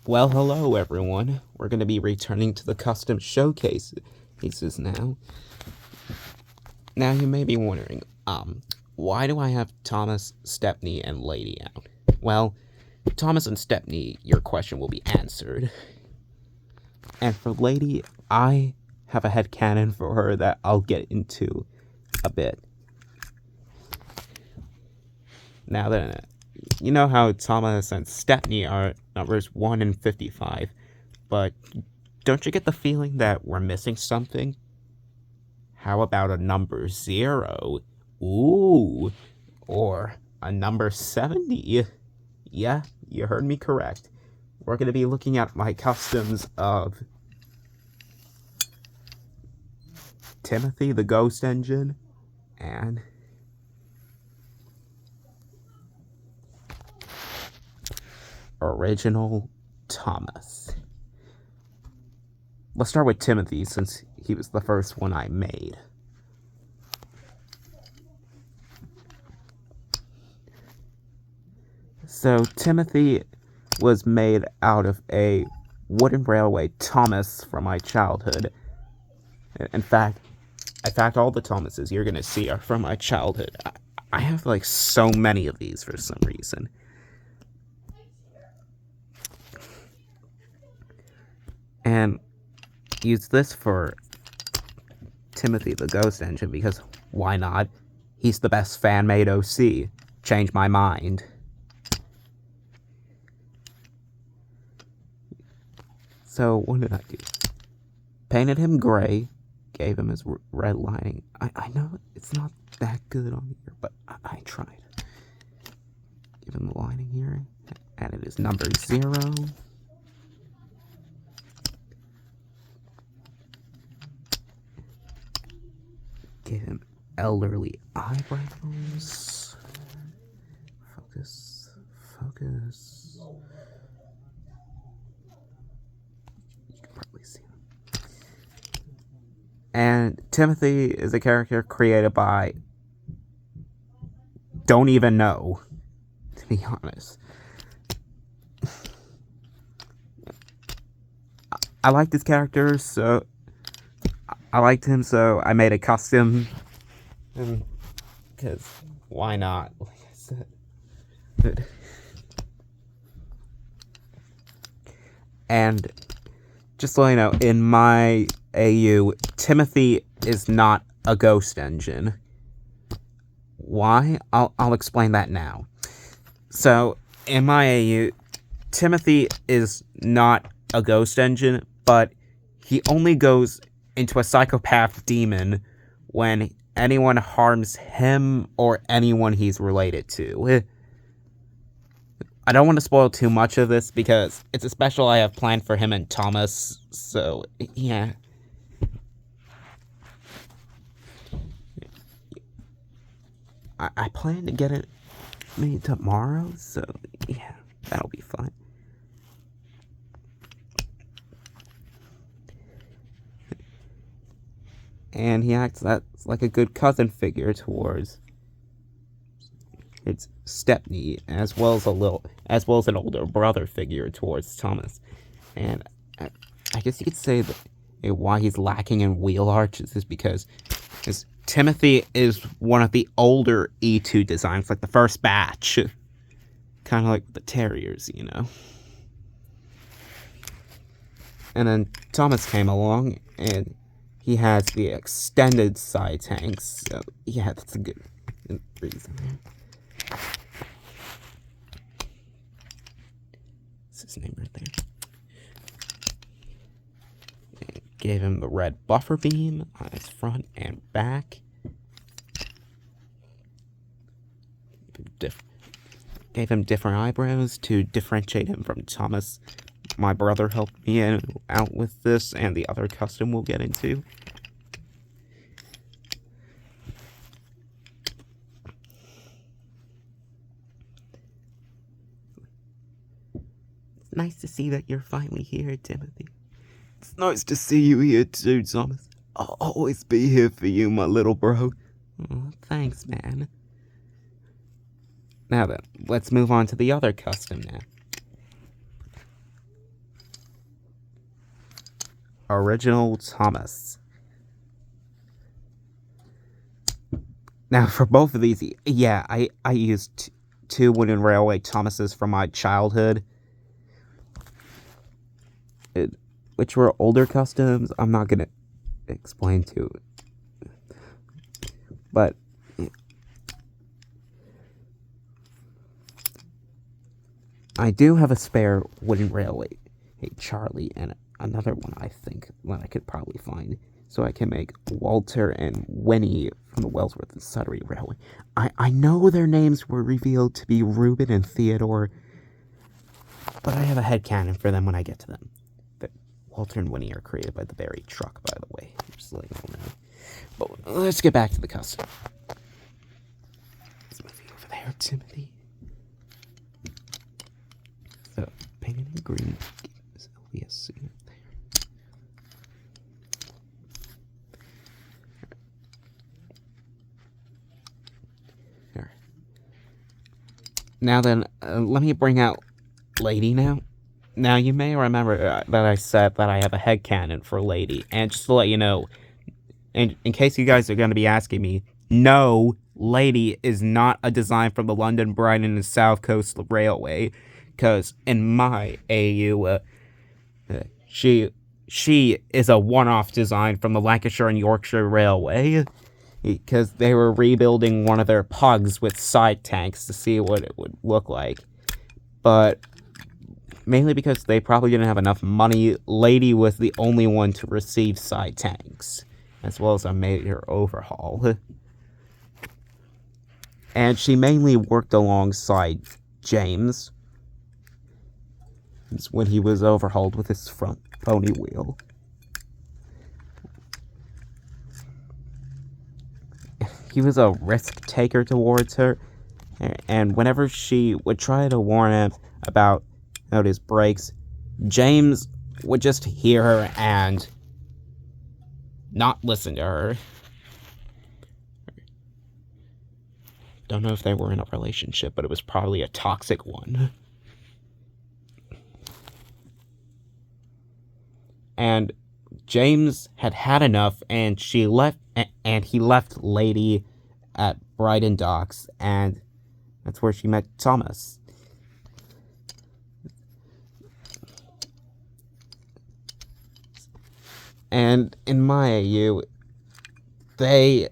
Well, hello everyone. We're going to be returning to the custom showcase pieces now. Now you may be wondering, why do I have Thomas, Stepney, and Lady out? Well, Thomas and Stepney, your question will be answered. And for Lady, I have a headcanon for her that I'll get into a bit. Now then, you know how Thomas and Stepney are numbers 1 and 55, but don't you get the feeling that we're missing something? How about a number 0? Ooh, or a number 70? Yeah, you heard me correct. We're going to be looking at my customs of Timothy the Ghost Engine and Original Thomas. Let's start with Timothy since he was the first one I made. So Timothy was made out of a wooden railway Thomas from my childhood. In fact, all the Thomases you're gonna see are from my childhood. I have like so many of these for some reason. And use this for Timothy the Ghost Engine because why not? He's the best fan-made OC. Change my mind. So what did I do? Painted him gray, gave him his red lining. I know it's not that good on here, but I tried. Give him the lining here. Added his number 0. Give him elderly eyebrows. Focus. You can probably see him. And Timothy is a character created by... don't even know, to be honest. I like this character, so... I liked him, so I made a custom. Because why not? Like I said. And just so you know, in my AU, Timothy is not a ghost engine. Why? I'll explain that now. So, in my AU, Timothy is not a ghost engine, but he only goes into a psychopath demon when anyone harms him or anyone he's related to. I don't want to spoil too much of this because it's a special I have planned for him and Thomas, so yeah. I plan to get it made tomorrow, so yeah, that'll be fun. And he acts that's like a good cousin figure towards its Stepney, as well as an older brother figure towards Thomas. And I guess you could say that why he's lacking in wheel arches is because Timothy is one of the older E2 designs, like the first batch, kind of like the Terriers, you know. And then Thomas came along and he has the extended side tanks, so yeah, that's a good reason. That's his name right there. And gave him the red buffer beam on his front and back. Gave him different eyebrows to differentiate him from Thomas. My brother helped me out with this, and the other custom we'll get into. It's nice to see that you're finally here, Timothy. It's nice to see you here too, Thomas. I'll always be here for you, my little bro. Oh, thanks, man. Now then, let's move on to the other custom now. Original Thomas. Now, for both of these, yeah, I used two Wooden Railway Thomases from my childhood, which were older customs. I'm not gonna explain to it, but I do have a spare Wooden Railway, Charlie, and another one I think that I could probably find, so I can make Walter and Winnie from the Wellsworth and Sudbury Railway. I know their names were revealed to be Reuben and Theodore, but I have a headcanon for them when I get to them. But Walter and Winnie are created by the Barry truck, by the way. Just letting you know. But let's get back to the custom. Let's move you over there, Timothy. So, painted in green. LVSC up there. Now then, let me bring out Lady now. Now, you may remember that I said that I have a headcanon for Lady, and just to let you know, and in case you guys are going to be asking me, no, Lady is not a design from the London, Brighton, and South Coast Railway, because in my AU, she is a one-off design from the Lancashire and Yorkshire Railway, because they were rebuilding one of their pugs with side tanks to see what it would look like. But mainly because they probably didn't have enough money, Lady was the only one to receive side tanks, as well as a major overhaul. And she mainly worked alongside James when he was overhauled with his front pony wheel. He was a risk taker towards her, and whenever she would try to warn him about his brakes, James would just hear her and not listen to her. Don't know if they were in a relationship, but it was probably a toxic one. And James had had enough, and he left Lady at Brighton Docks, and that's where she met Thomas. And in my AU, they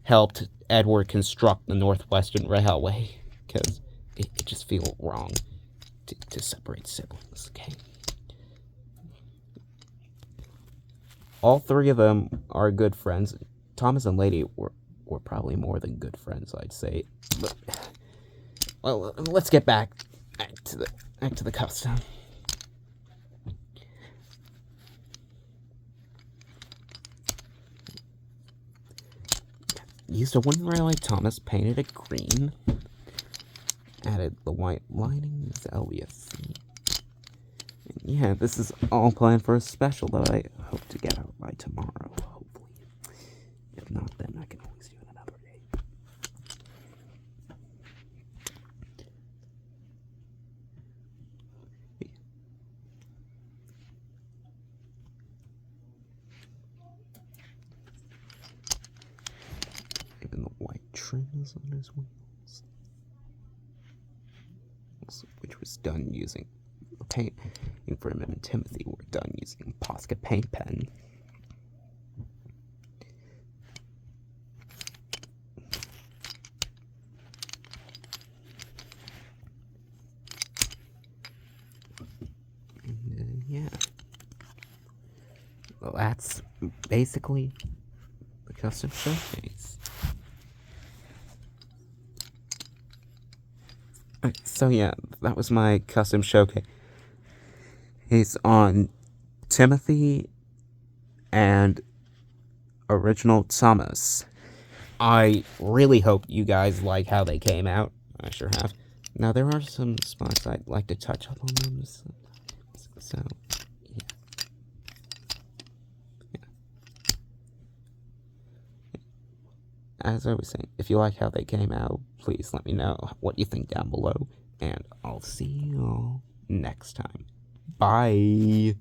helped Edward construct the Northwestern Railway, because it just feels wrong to separate siblings, okay? All three of them are good friends. Thomas and Lady were probably more than good friends, I'd say. But, well, let's get back to the custom. Used a Wooden Railway Thomas, painted it green. Added the white linings, LVSC. Yeah, this is all planned for a special that I hope to get out by tomorrow, hopefully. If not, then I can always do it another day. Even the white trims on his wheels, which was done using paint for him and Timothy were done using Posca paint pen. And, yeah. Well, that's basically the custom showcase. So yeah, that was my custom showcase. It's on Timothy and Original Thomas. I really hope you guys like how they came out. I sure have. Now, there are some spots I'd like to touch up on them. So, yeah. As I was saying, if you like how they came out, please let me know what you think down below. And I'll see you all next time. Bye.